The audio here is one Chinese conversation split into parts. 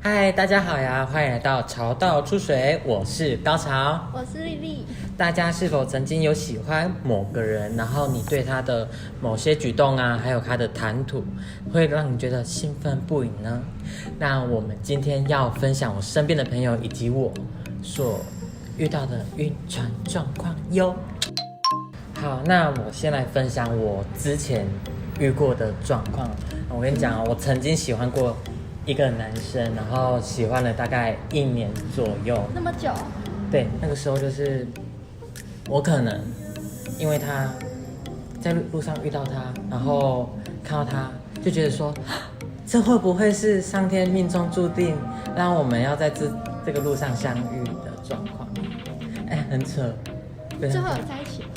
嗨，大家好呀，欢迎来到潮到出水，我是高潮，我是丽丽。大家是否曾经有喜欢某个人，然后你对他的某些举动啊，还有他的谈吐，会让你觉得兴奋不已呢？那我们今天要分享我身边的朋友以及我所遇到的晕船状况哟。好，那我先来分享我之前遇过的状况。我跟你讲，我曾经喜欢过一个男生，然后喜欢了大概1年左右。那么久？对，那个时候就是我可能因为他在路上遇到他，然后看到他就觉得说，这会不会是上天命中注定让我们要在这个路上相遇的状况？哎，很扯。最后有在一起吗？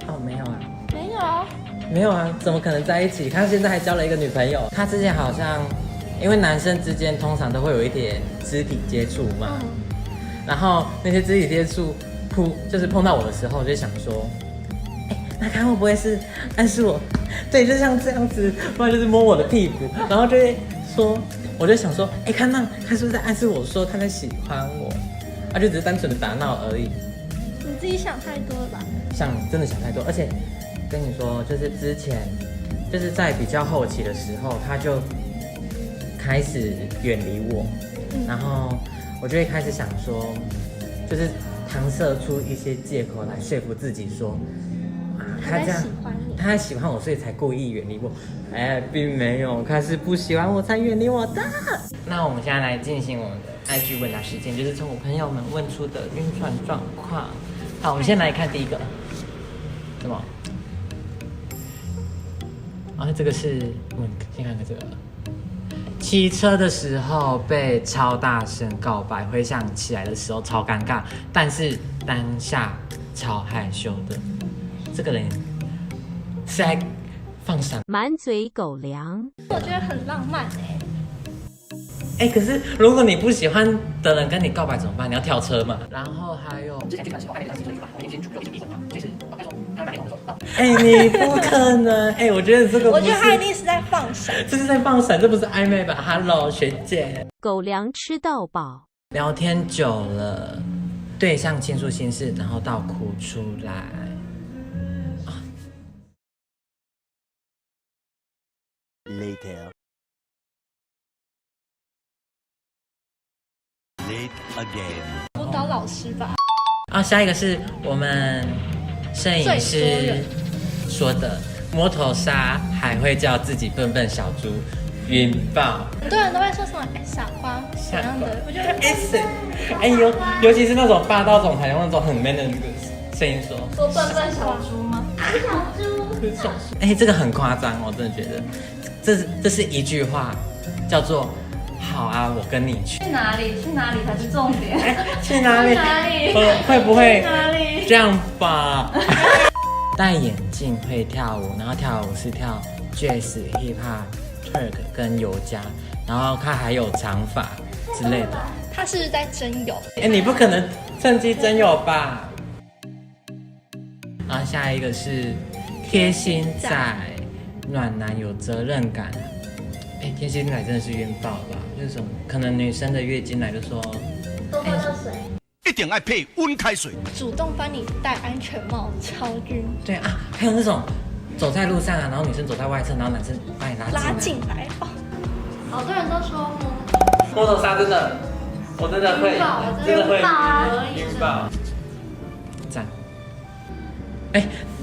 哦，没有啊。没有。没有啊，怎么可能在一起？他现在还交了一个女朋友。他之前好像，因为男生之间通常都会有一点肢体接触嘛，然后那些肢体接触就是碰到我的时候，我就想说，那他会不会是暗示我？对，就像这样子，不然就是摸我的屁股，然后就会说，我就想说，他是不是在暗示我说他在喜欢我？他就只是单纯的打闹而已。你自己想太多了吧？真的想太多，而且跟你说，就是之前就是在比较后期的时候，他就开始远离我，然后我就会开始想说，就是搪塞出一些借口来说服自己说，他这样喜欢你，他喜欢我，所以才故意远离我。并没有，他是不喜欢我才远离我的。那我们现在来进行我们的 IG 问答时间，就是从我朋友们问出的晕船状况。好，我们先来看第一个，什么？这个是先看看这个。骑车的时候被超大声告白，回想起来的时候超尴尬，但是当下超害羞的。这个人是在放闪，满嘴狗粮。我觉得很浪漫可是如果你不喜欢的人跟你告白怎么办？你要跳车嘛？然后还有，你不可能，我觉得这个不是，我觉得他一定是在放闪，这是在放闪，这不是暧昧吧 ？Hello， 学姐，狗粮吃到饱。聊天久了，对象倾诉心事，然后到哭出来。Later. Late again. 辅导老师吧。下一个是我们摄影师说的，摸头杀还会叫自己笨笨小猪，晕爆。很多人都会说什么傻瓜怎样的，我觉得尤其是那种霸道总裁用那种很 man 的那个声音说笨笨小猪吗？小猪。这个很夸张，我真的觉得，这是一句话，叫做好啊，我跟你去。去哪里？去哪里才是重点？去哪里？去哪里？会不会去哪里？这样吧？戴眼镜会跳舞，然后跳舞是跳 Jazz、Hip Hop、Turk 跟尤加，然后他还有长发之类的。他是在真有。你不可能趁机真有吧？然后下一个是贴心仔，暖男有责任感。贴心仔真的是晕爆吧？就是什么，可能女生的月经来就说多喝热水。一定要配温开水。主动帮你戴安全帽，超晕。对啊，还有那种走在路上啊，然后女生走在外侧，然后男生把你拉进来。好多人都说摸头杀真的，我真的会，真的会晕爆。赞。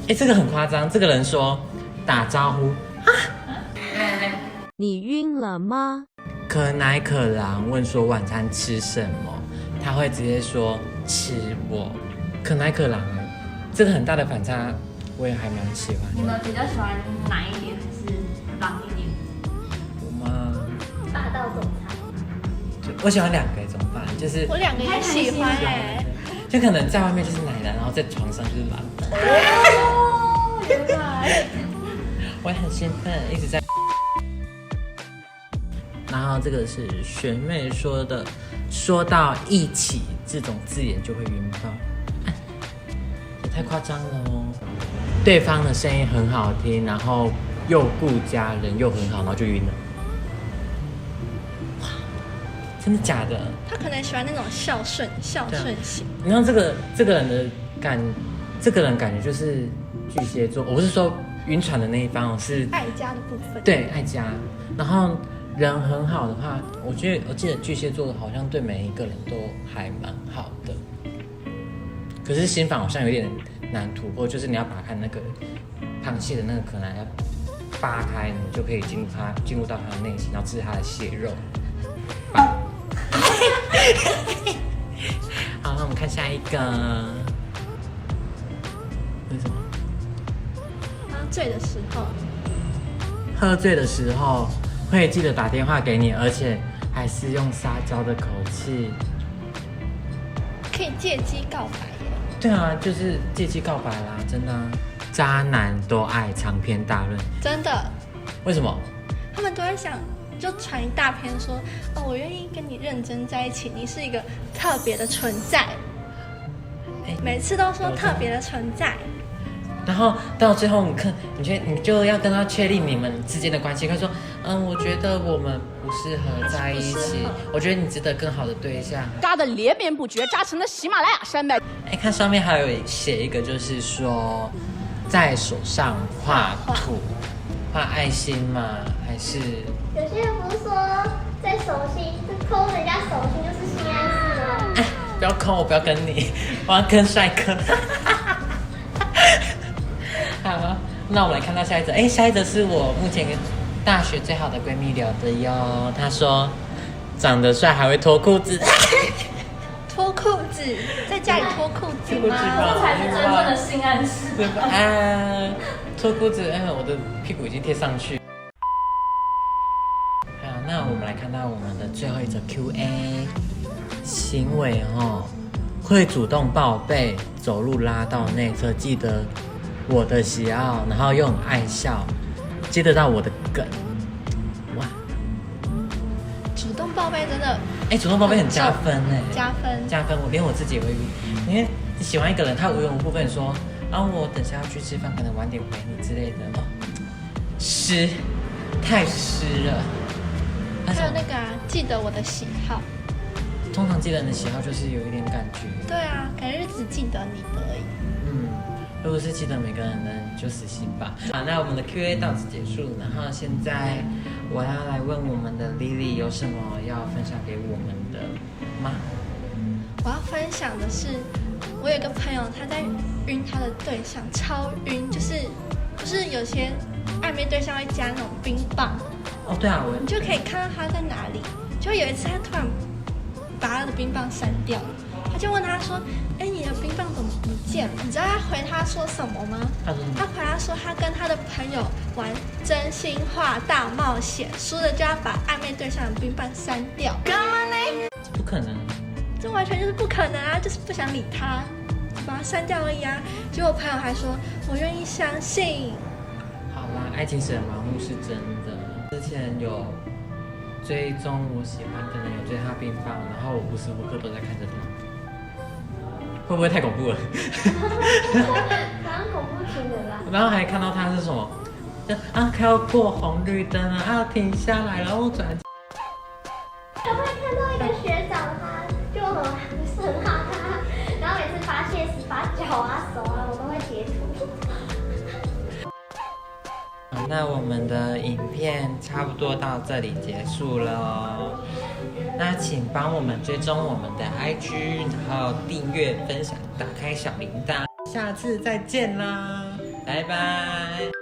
这个很夸张，这个人说打招呼你晕了吗？可奶可狼问说晚餐吃什么，他会直接说吃我。可奶可狼，这个很大的反差，我也还蛮喜欢的。你们比较喜欢奶一点还是狼一点？我吗？霸道总裁。我喜欢两个，怎么办？就是我两个也喜欢就可能在外面就是奶男，然后在床上就是狼。原来。我也很兴奋，一直在。然后这个是学妹说的，说到一起这种字眼就会晕爆，也太夸张了哦。对方的声音很好听，然后又顾家人又很好，然后就晕了。真的假的？他可能喜欢那种孝顺型。你看这个人感觉就是巨蟹座，我不是说晕船的那一方哦，是爱家的部分。对爱家，然后人很好的话，我记得巨蟹座好像对每一个人都还蛮好的，可是心房好像有点难突破，就是你要把它那个螃蟹的那个壳呢要扒开，你就可以进入到它的内心，然后吃它的血肉。好，那我们看下一个，为什么？喝醉的时候会记得打电话给你，而且还是用撒娇的口气。可以借机告白耶。对啊，就是借机告白啦，真的啊。渣男都爱长篇大论，真的，为什么？他们都会想，就传一大篇说，哦，我愿意跟你认真在一起，你是一个特别的存在。每次都说特别的存在。然后到最后，你就要跟他确立你们之间的关系。他说，我觉得我们不适合在一起，我觉得你值得更好的对象。扎得连绵不绝，扎成了喜马拉雅山脉。看上面还有写一个，就是说在手上画图，画爱心吗？还是有些人不是说在手心，抠人家手心就是性暗示吗？不要抠我，不要跟你，我要跟帅哥。好，那我们来看到下一则。下一则是我目前跟大学最好的闺蜜聊的哟。她说，长得帅还会脱裤子。脱裤子，在家里脱裤子吗？这才是真正的性暗示。对吧？脱裤子，我的屁股已经贴上去。好，那我们来看到我们的最后一则 Q&A。行为会主动报备，走路拉到内侧，记得我的喜好，然后又很爱笑，接得到我的梗。哇，主动报备真的，主动报备很加分加分。我连我自己也会，因为你喜欢一个人，他无缘无故跟你说，我等下要去吃饭，可能晚点回你之类的，太湿了。还有那个记得我的喜好。通常记得你的喜好就是有一点感觉。对啊，感觉只记得你的而已。如果是记得每个人的，就死心吧。好，那我们的 Q&A 到此结束。然后现在我要来问我们的 Lily 有什么要分享给我们的吗？我要分享的是，我有一个朋友，他在晕他的对象，超晕，就是不是有些暧昧对象会加那种冰棒。对啊，你就可以看到他在哪里。就有一次，他突然把他的冰棒删掉了，他就问他说：“你的冰棒怎么不见了？”你知道他回他说什么吗？他回他说他跟他的朋友玩真心话大冒险，输了就要把暧昧对象的冰棒删掉。这不可能，这完全就是不可能啊！就是不想理他，就把他删掉而已啊。结果我朋友还说：“我愿意相信。”好啦，爱情使人盲目是真的。之前有追踪我喜欢的人，有追他冰棒，然后我无时无刻都在看着他，会不会太恐怖了？好像恐怖情人啦。然后还看到他是什么，快要过红绿灯了，停下来，然后转。我会看到一个学长，他就不是很好看，然后每次发现时把脚手我都会截图。那我们的影片差不多到这里结束了哦。那请帮我们追踪我们的 IG， 然后订阅、分享、打开小铃铛。下次再见啦，拜拜。